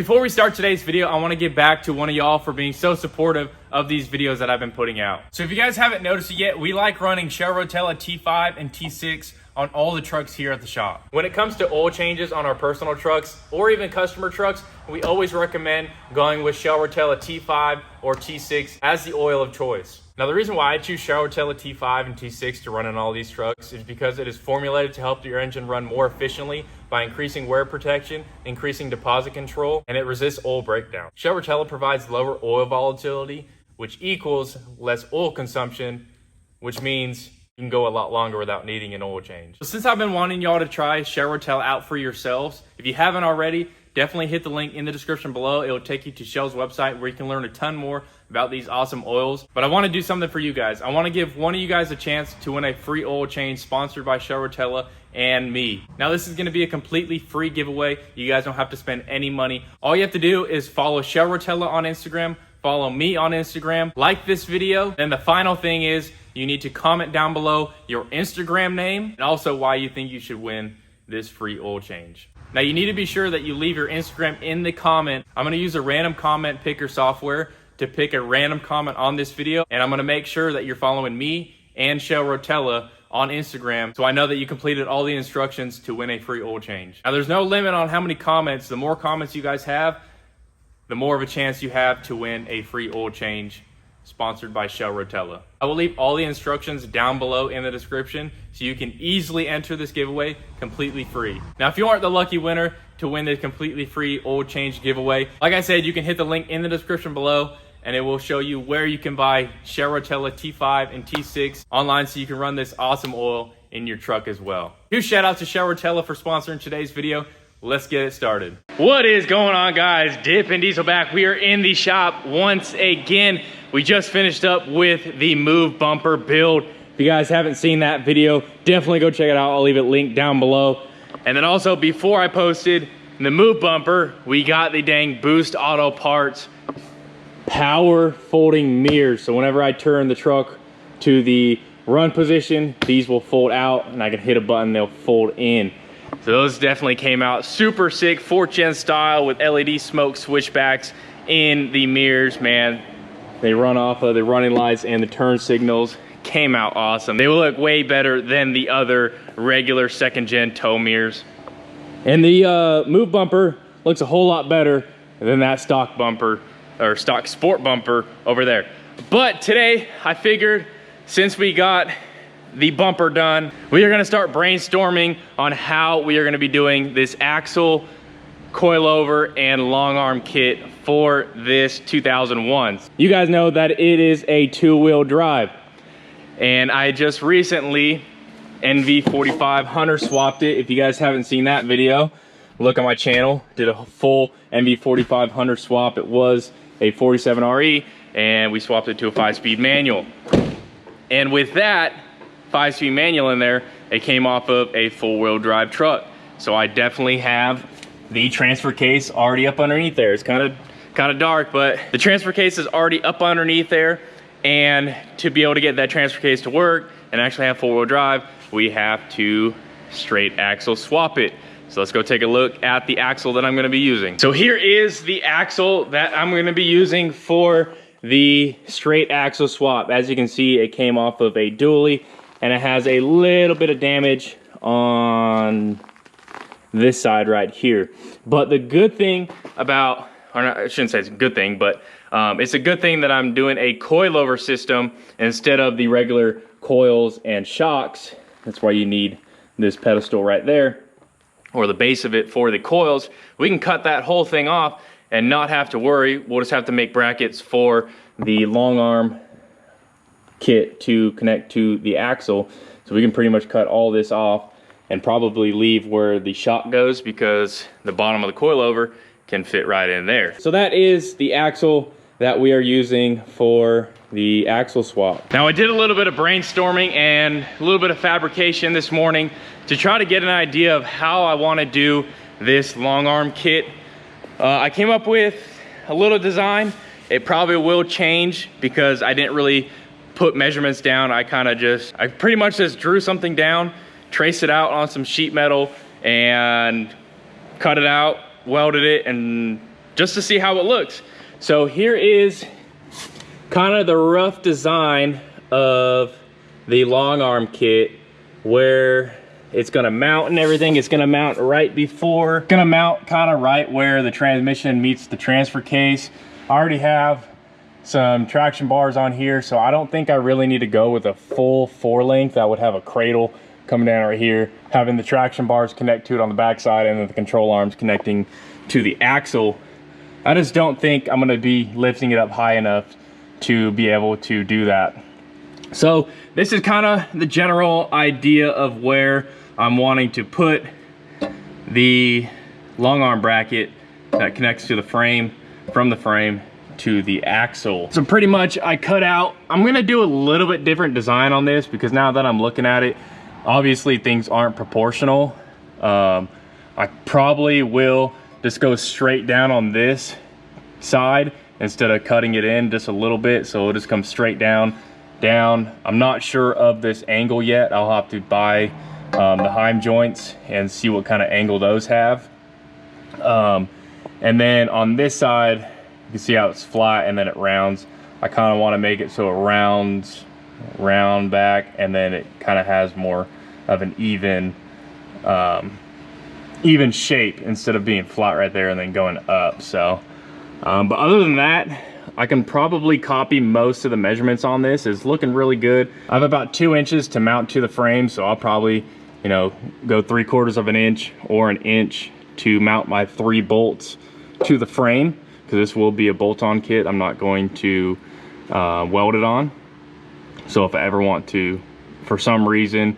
Before we start today's video, I want to give back to one of y'all for being so supportive of these videos that I've been putting out. So if you guys haven't noticed it yet, we like running Shell Rotella T5 and T6 on all the trucks here at the shop. When it comes to oil changes on our personal trucks or even customer trucks, we always recommend going with Shell Rotella T5 or T6 as the oil of choice. Now, the reason why I choose Shell Rotella T5 and T6 to run on all these trucks is because it is formulated to help your engine run more efficiently by increasing wear protection, increasing deposit control, and it resists oil breakdown. Shell Rotella provides lower oil volatility, which equals less oil consumption, which means you can go a lot longer without needing an oil change. So since I've been wanting y'all to try Shell Rotella out for yourselves, if you haven't already, definitely hit the link in the description below. It'll take you to Shell's website where you can learn a ton more about these awesome oils. But I want to do something for you guys. I want to give one of you guys a chance to win a free oil change sponsored by Shell Rotella and me. Now, this is going to be a completely free giveaway. You guys don't have to spend any money. All you have to do is follow Shell Rotella on Instagram, follow me on Instagram, like this video. Then the final thing is you need to comment down below your Instagram name and also why you think you should win this free oil change. Now, you need to be sure that you leave your Instagram in the comment. I'm going to use a random comment picker software to pick a random comment on this video, and I'm going to make sure that you're following me and Shell Rotella on Instagram so I know that you completed all the instructions to win a free oil change. Now, there's no limit on how many comments. The more comments you guys have, the more of a chance you have to win a free oil change sponsored by Shell Rotella. I will leave all the instructions down below in the description so you can easily enter this giveaway completely free. Now, if you aren't the lucky winner to win this completely free oil change giveaway, like I said, you can hit the link in the description below and it will show you where you can buy Shell Rotella T5 and T6 online so you can run this awesome oil in your truck as well. Huge shout out to Shell Rotella for sponsoring today's video. Let's get it started. What is going on, guys? Dippin Diesel back. We are in the shop once again. We just finished up with the move bumper build. If you guys haven't seen that video, definitely go check it out. I'll leave it linked down below. And then also, before I posted the move bumper, we got the dang Boost Auto Parts power folding mirrors. So whenever I turn the truck to the run position, these will fold out and I can hit a button, they'll fold in. So those definitely came out super sick, 4th gen style with LED smoke switchbacks in the mirrors, man. They run off of the running lights and the turn signals. Came out awesome. They will look way better than the other regular 2nd gen tow mirrors. And the move bumper looks a whole lot better than that stock bumper or stock sport bumper over there. But today I figured since we got the bumper done, we are gonna start brainstorming on how we are gonna be doing this axle, coilover, and long arm kit for this 2001. You guys know that it is a 2-wheel drive. And I just recently NV45 Hunter swapped it. If you guys haven't seen that video, look on my channel. Did a full NV45 Hunter swap. It was a 47RE and we swapped it to a 5-speed manual. And with that 5-speed manual in there, it came off of a 4-wheel drive truck. So I definitely have the transfer case already up underneath there. It's kind of dark, but the transfer case is already up underneath there. And to be able to get that transfer case to work and actually have 4-wheel drive, we have to straight axle swap it. So let's go take a look at the axle that I'm gonna be using. So here is the axle that I'm gonna be using for the straight axle swap. As you can see, it came off of a dually and it has a little bit of damage on this side right here. But the good thing about, or not, I shouldn't say it's a good thing, but it's a good thing that I'm doing a coilover system instead of the regular coils and shocks. That's why you need this pedestal right there, or the base of it for the coils. We can cut that whole thing off and not have to worry. We'll just have to make brackets for the long arm kit to connect to the axle. So we can pretty much cut all this off and probably leave where the shock goes because the bottom of the coilover can fit right in there. So that is the axle that we are using for the axle swap. Now, I did a little bit of brainstorming and a little bit of fabrication this morning to try to get an idea of how I want to do this long arm kit. I came up with a little design. It probably will change because I didn't really put measurements down. I pretty much just drew something down, traced it out on some sheet metal and cut it out, welded it, and just to see how it looks. So here is kind of the rough design of the long arm kit, where it's gonna mount and everything. It's gonna mount right before, gonna mount kind of right where the transmission meets the transfer case. I already have some traction bars on here, so I don't think I really need to go with a full 4-length. I would have a cradle coming down right here, having the traction bars connect to it on the back side, and then the control arms connecting to the axle. I just don't think I'm gonna be lifting it up high enough to be able to do that. So this is kind of the general idea of where I'm wanting to put the long arm bracket that connects to the frame, from the frame to the axle. So pretty much I cut out, I'm gonna do a little bit different design on this, because now that I'm looking at it, obviously things aren't proportional. I probably will just go straight down on this side instead of cutting it in just a little bit, so it'll just come straight down. I'm not sure of this angle yet. I'll have to buy the Heim joints and see what kind of angle those have. And then on this side, you can see how it's flat and then it rounds. I kind of want to make it so it rounds round back, and then it kind of has more of an even shape instead of being flat right there and then going up. So but other than that, I can probably copy most of the measurements on this. It's looking really good. I have about 2 inches to mount to the frame, so I'll probably, you know, go 3/4 of an inch or an inch to mount my 3 bolts to the frame, because this will be a bolt-on kit. I'm not going to weld it on. So if I ever want to, for some reason,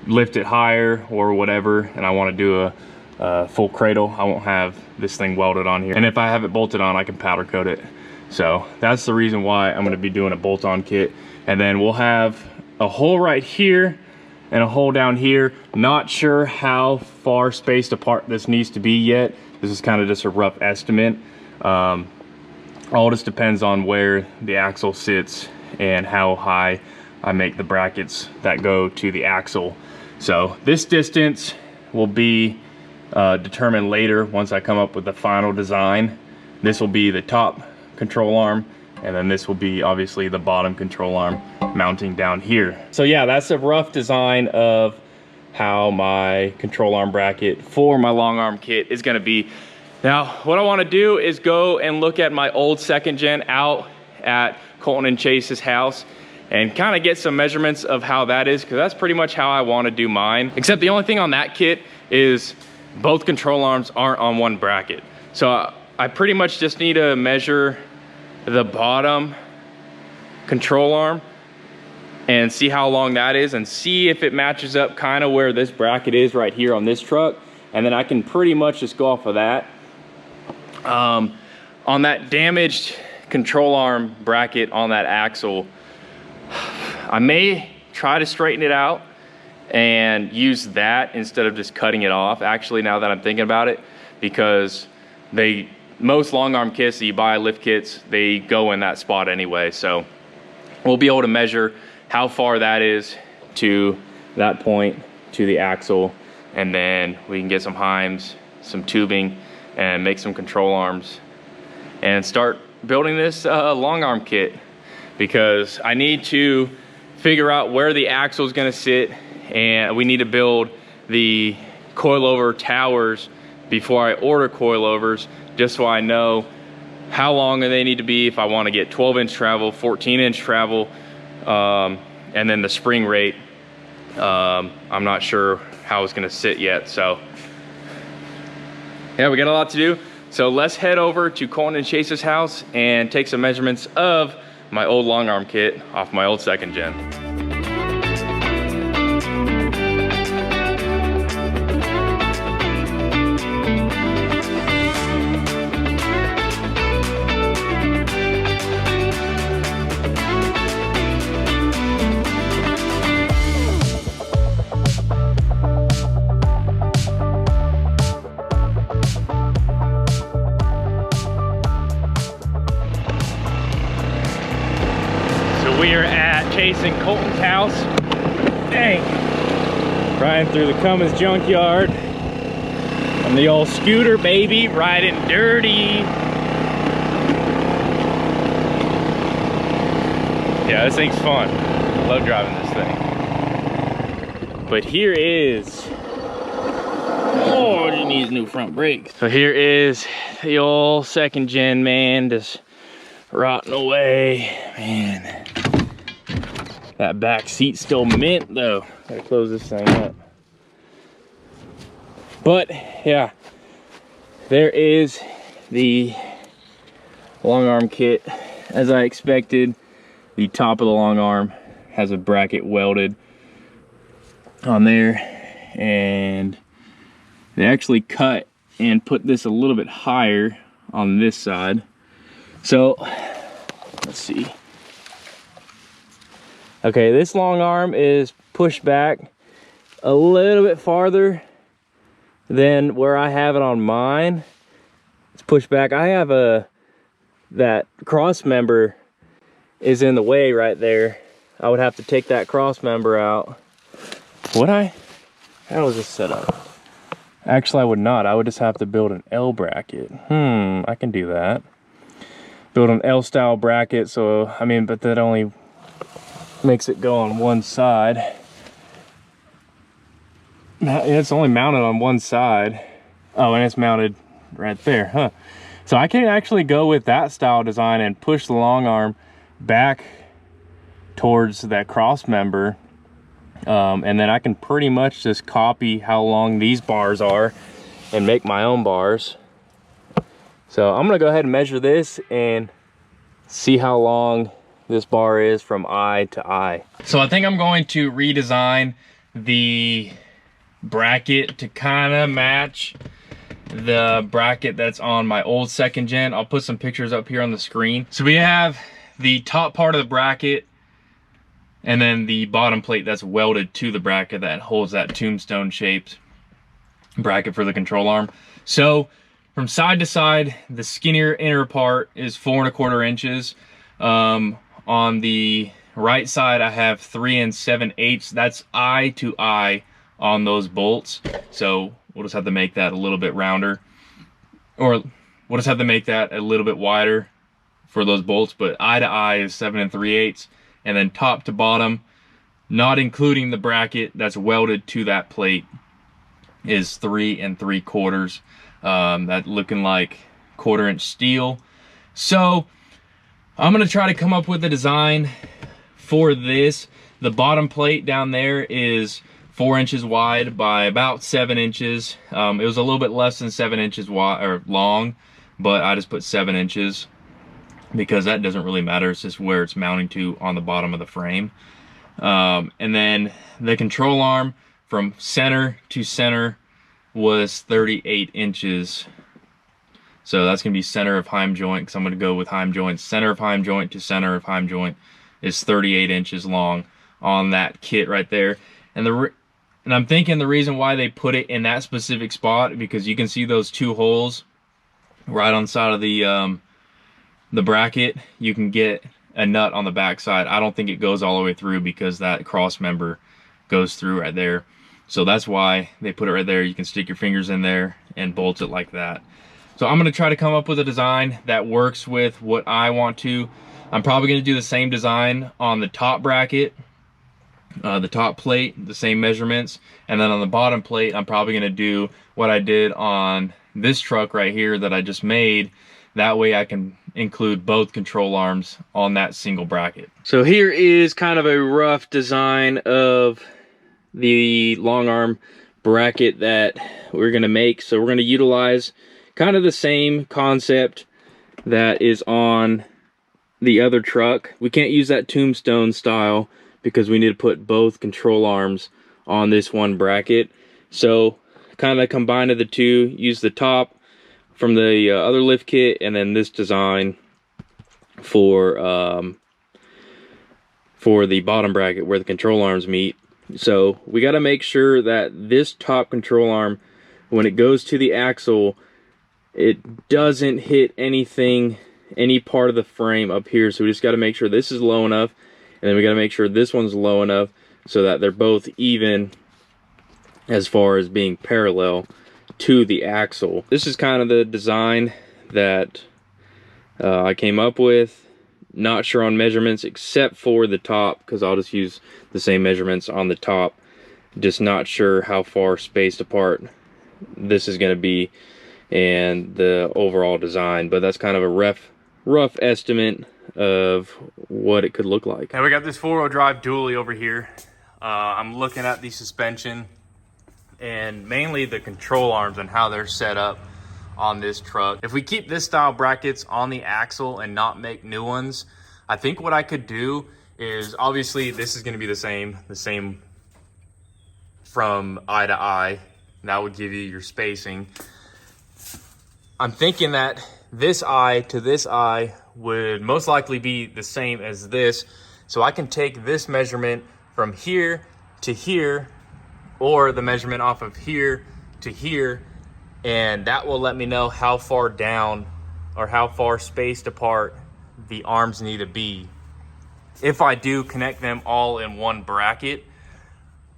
lift it higher or whatever, and I want to do a full cradle, I won't have this thing welded on here. And if I have it bolted on, I can powder coat it. So that's the reason why I'm going to be doing a bolt-on kit. And then we'll have a hole right here and a hole down here. Not sure how far spaced apart this needs to be yet. This is kind of just a rough estimate. All just depends on where the axle sits and how high I make the brackets that go to the axle. So this distance will be determined later once I come up with the final design. This will be the top control arm, and then this will be obviously the bottom control arm mounting down here. So yeah, that's a rough design of how my control arm bracket for my long arm kit is going to be. Now what I want to do is go and look at my old 2nd gen out at Colton and Chase's house and kind of get some measurements of how that is, because that's pretty much how I want to do mine. Except the only thing on that kit is both control arms aren't on one bracket. So I pretty much just need to measure the bottom control arm and see how long that is, and see if it matches up kind of where this bracket is right here on this truck, and then I can pretty much just go off of that. On that damaged control arm bracket on that axle, I may try to straighten it out and use that instead of just cutting it off, actually, now that I'm thinking about it, because most long arm kits that you buy, lift kits, they go in that spot anyway. So we'll be able to measure how far that is to that point to the axle, and then we can get some Heims, some tubing, and make some control arms and start building this long arm kit, because I need to figure out where the axle is going to sit, and we need to build the coilover towers before I order coilovers, just so I know how long they need to be, if I want to get 12-inch travel, 14-inch travel, and then the spring rate. I'm not sure how it's going to sit yet. So yeah, we got a lot to do. So let's head over to Colton and Chase's house and take some measurements of my old long arm kit off my old 2nd gen. We are at Chase and Colton's house. Dang. Riding through the Cummins junkyard on the old scooter, baby, riding dirty. Yeah, this thing's fun. Love driving this thing. But here is, oh, it needs new front brakes. So here is the old second gen, man, just rotting away, man. That back seat's still mint though. Gotta close this thing up. But yeah, there is the long arm kit. As I expected, the top of the long arm has a bracket welded on there, and they actually cut and put this a little bit higher on this side. So let's see. Okay, this long arm is pushed back a little bit farther than where I have it on mine. It's pushed back. I have that cross member is in the way right there. I would have to take that cross member out. Would I? How is this set up? Actually, I would not. I would just have to build an L bracket. I can do that. Build an L style bracket. So, I mean, but that only makes it go on one side. It's only mounted on one side. Oh, and it's mounted right there, huh? So I can actually go with that style design and push the long arm back towards that cross member. And then I can pretty much just copy how long these bars are and make my own bars. So I'm gonna go ahead and measure this and see how long this bar is from eye to eye. So I think I'm going to redesign the bracket to kind of match the bracket that's on my old second gen. I'll put some pictures up here on the screen. So we have the top part of the bracket and then the bottom plate that's welded to the bracket that holds that tombstone shaped bracket for the control arm. So from side to side, the skinnier inner part is 4 1/4 inches. On the right side, I have 3 7/8. That's eye to eye on those bolts. So we'll just have to make that a little bit rounder, or we'll just have to make that a little bit wider for those bolts. But eye to eye is 7 3/8, and then top to bottom, not including the bracket that's welded to that plate, is 3 3/4. That looking like 1/4 inch steel. So I'm gonna try to come up with a design for this. The bottom plate down there is 4 inches wide by about 7 inches. It was a little bit less than 7 inches wide or long, but I just put 7 inches because that doesn't really matter. It's just where it's mounting to on the bottom of the frame. And then the control arm from center to center was 38 inches. So that's gonna be center of heim joint, because I'm gonna go with heim joint. Center of heim joint to center of heim joint is 38 inches long on that kit right there. And I'm thinking the reason why they put it in that specific spot, because you can see those 2 holes right on the side of the bracket. You can get a nut on the back side. I don't think it goes all the way through because that cross member goes through right there. So that's why they put it right there. You can stick your fingers in there and bolt it like that. So I'm gonna try to come up with a design that works with what I want to. I'm probably gonna do the same design on the top bracket, the top plate, the same measurements. And then on the bottom plate, I'm probably gonna do what I did on this truck right here that I just made. That way I can include both control arms on that single bracket. So here is kind of a rough design of the long arm bracket that we're gonna make. So we're gonna utilize kind of the same concept that is on the other truck. We can't use that tombstone style because we need to put both control arms on this one bracket. So kind of combine the two, use the top from the other lift kit and then this design for the bottom bracket where the control arms meet. So we got to make sure that this top control arm, when it goes to the axle, it doesn't hit anything, any part of the frame up here. So we just got to make sure this is low enough, and then we got to make sure this one's low enough so that they're both even as far as being parallel to the axle. This is kind of the design that I came up with. Not sure on measurements except for the top, because I'll just use the same measurements on the top. Just not sure how far spaced apart this is going to be and the overall design, but that's kind of a rough estimate of what it could look like. Now we got this 4-wheel drive dually over here. I'm looking at the suspension and mainly the control arms and how they're set up on this truck. If we keep this style brackets on the axle and not make new ones, I think what I could do is, obviously this is going to be the same from eye to eye. That would give you your spacing. I'm thinking that this eye to this eye would most likely be the same as this. So I can take this measurement from here to here, or the measurement off of here to here, and that will let me know how far down or how far spaced apart the arms need to be. If I do connect them all in one bracket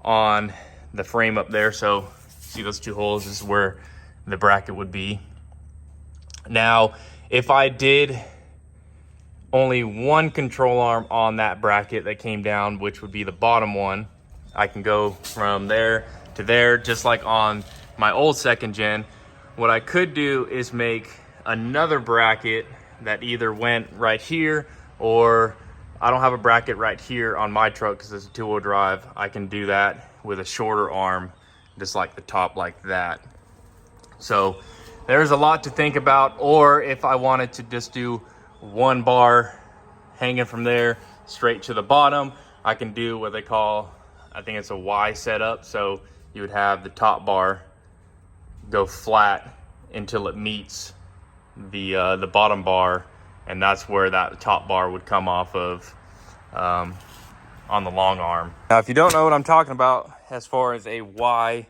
on the frame up there, so see those 2 holes, this is where the bracket would be. Now, if I did only one control arm on that bracket that came down, which would be the bottom one, I can go from there to there, just like on my old 2nd gen. What I could do is make another bracket that either went right here, or I don't have a bracket right here on my truck because it's a 2-wheel drive. I can do that with a shorter arm, just like the top like that. So there's a lot to think about. Or if I wanted to just do 1 bar hanging from there straight to the bottom, I can do what they call, I think it's a Y setup. So you would have the top bar go flat until it meets the bottom bar, and that's where that top bar would come off of on the long arm. Now, if you don't know what I'm talking about as far as a Y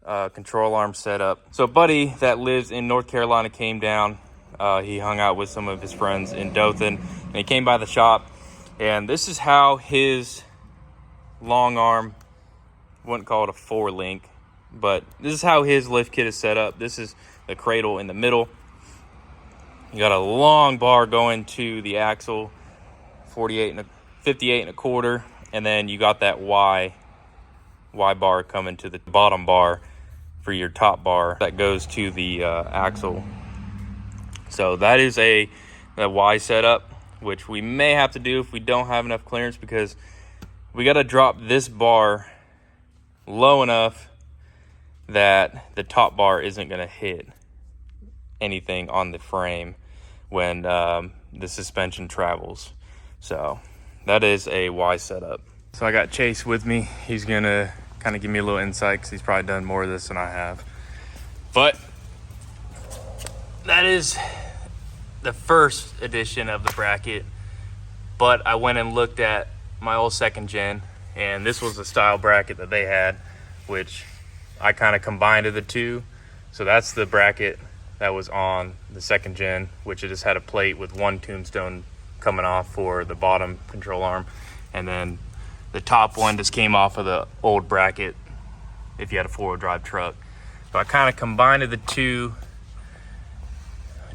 control arm setup, so a buddy that lives in North Carolina came down. He hung out with some of his friends in Dothan, and he came by the shop, and this is how his long arm, wouldn't call it a 4-link, but this is how his lift kit is set up. This is the cradle in the middle. You got a long bar going to the axle, 58 and a quarter, and then you got that Y bar coming to the bottom bar for your top bar that goes to the axle. So that is a Y setup, which we may have to do if we don't have enough clearance, because we got to drop this bar low enough that the top bar isn't going to hit anything on the frame when the suspension travels. So that is a Y setup. So I got Chase with me. He's going to kind of give me a little insight because he's probably done more of this than I have. But that is the first edition of the bracket. But I went and looked at my old 2nd gen, and this was the style bracket that they had, which I kind of combined the two. So that's the bracket that was on the 2nd gen, which it just had a plate with 1 tombstone coming off for the bottom control arm, and then the top one just came off of the old bracket if you had a 4-wheel drive truck. So I kind of combined the two.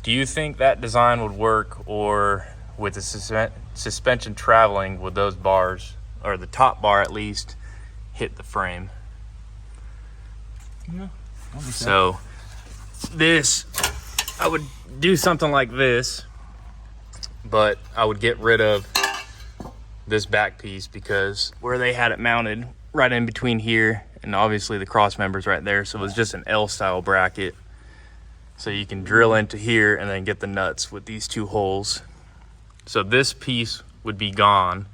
Do you think that design would work, or with the suspension traveling, would those bars, or the top bar at least, hit the frame? Yeah, so this, I would do something like this, but I would get rid of this back piece, because where they had it mounted right in between here, and obviously the cross members right there, so it was just an L style bracket. So you can drill into here and then get the nuts with these 2 holes. So this piece would be gone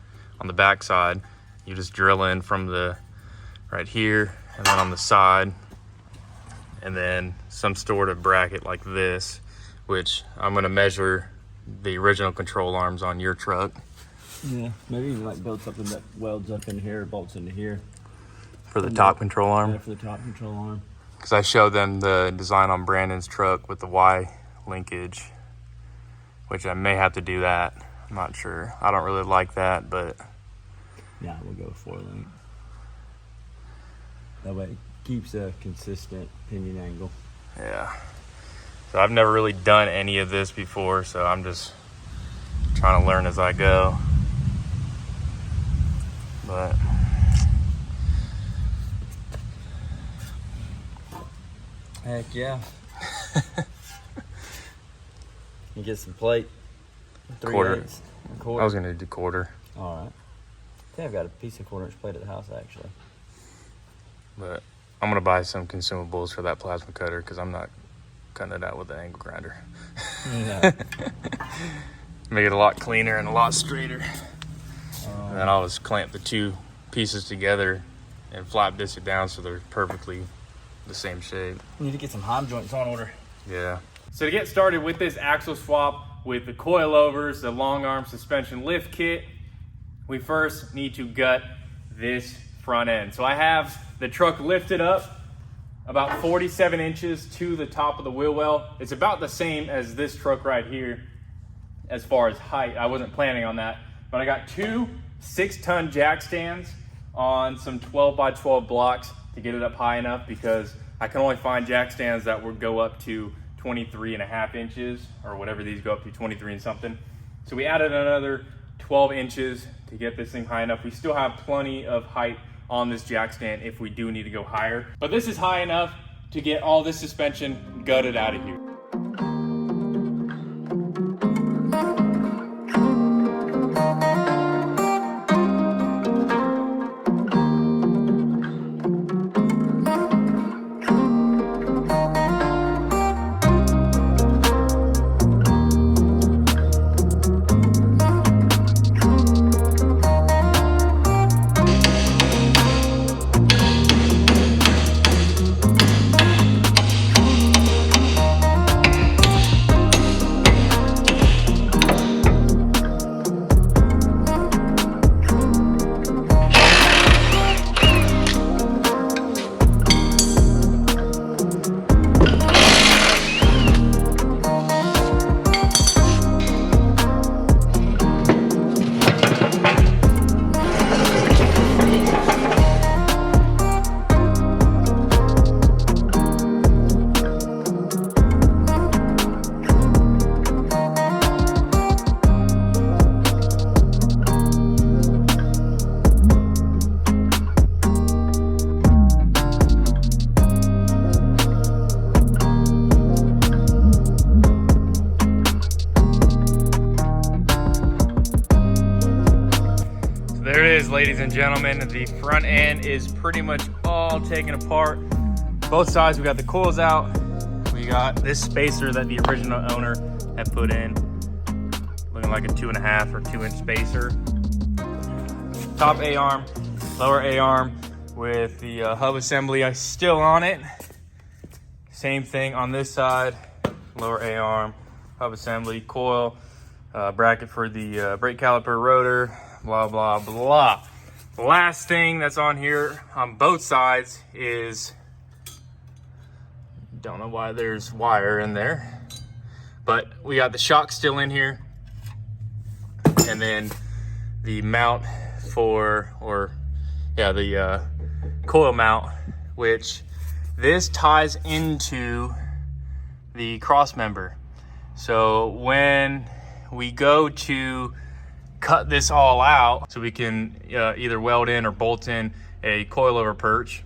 on the back side. You just drill in from the right here, and then on the side, and then some sort of bracket like this, which I'm gonna measure the original control arms on your truck. Yeah, maybe even like build something that welds up in here, bolts into here. For the top control arm? Yeah, for the top control arm. Because I showed them the design on Brandon's truck with the Y linkage, which I may have to do that. I'm not sure. I don't really like that, but yeah, we'll go 4-link. That way it keeps a consistent pinion angle. yeah. So I've never really done any of this before, so I'm just Trying to learn as I go. But heck yeah. You get some plate. Quarter. 3/8. Quarter. I was gonna do quarter, All right. I think I've got a piece of 1/4 inch plate at the house actually. but I'm gonna buy some consumables for that plasma cutter because I'm not cutting it out with the angle grinder. Yeah. Make it a lot cleaner and a lot straighter. And then I'll just clamp the two pieces together and flap disc it down so they're perfectly the same shape. Need to get some heim joints on order. Yeah. So to get started with this axle swap with the coilovers, the long arm suspension lift kit, we first need to gut this front end. So I have the truck lifted up about 47 inches to the top of the wheel well. It's about the same as this truck right here as far as height. I wasn't planning on that, but I got two 6-ton jack stands on some 12 by 12 blocks to get it up high enough, because I can only find jack stands that would go up to 23.5 inches or whatever these go up to, 23 and something. So we added another 12 inches to get this thing high enough. We still have plenty of height on this jack stand if we do need to go higher, but this is high enough to get all this suspension gutted out of here. Ladies and gentlemen, the front end is pretty much all taken apart. Both sides, we got the coils out. We got this spacer that the original owner had put in, looking like a 2.5 or 2 inch spacer. Top A-arm, lower A-arm with the hub assembly still on it. Same thing on this side, lower A-arm, hub assembly, coil, bracket for the brake caliper rotor, blah, blah, blah. The last thing that's on here on both sides is, don't know why there's wire in there, but we got the shock still in here. And then the mount for, the coil mount, which this ties into the cross member. So when we go to cut this all out so we can either weld in or bolt in a coilover perch,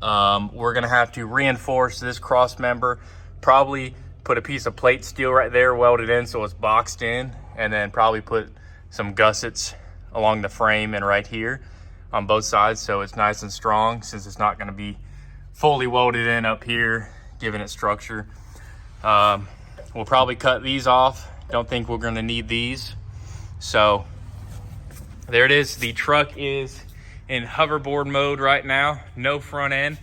we're gonna have to reinforce this cross member, probably put a piece of plate steel right there, weld it in so it's boxed in, and then probably put some gussets along the frame and right here on both sides so it's nice and strong, since it's not gonna be fully welded in up here, giving it structure. We'll probably cut these off. Don't think we're gonna need these. So there it is. The truck is in hoverboard mode right now, no front end.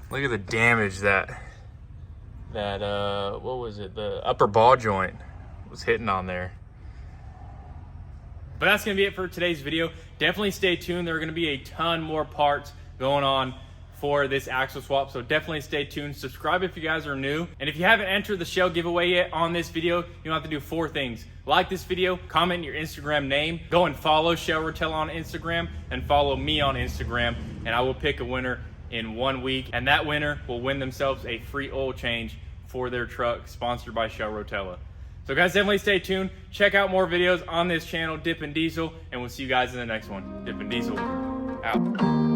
Look at the damage that what was it, the upper ball joint was hitting on there. But that's gonna be it for today's video. Definitely stay tuned. There are gonna be a ton more parts going on for this axle swap, so definitely stay tuned. Subscribe if you guys are new, and if you haven't entered the shell giveaway yet on this video, you don't have to do 4 things. Like this video, comment your Instagram name, go and follow Shell Rotella on Instagram, and follow me on Instagram, and I will pick a winner in 1 week, and that winner will win themselves a free oil change for their truck, sponsored by Shell Rotella. So guys, definitely stay tuned. Check out more videos on this channel, Dippin Diesel, and we'll see you guys in the next one. Dippin Diesel, out.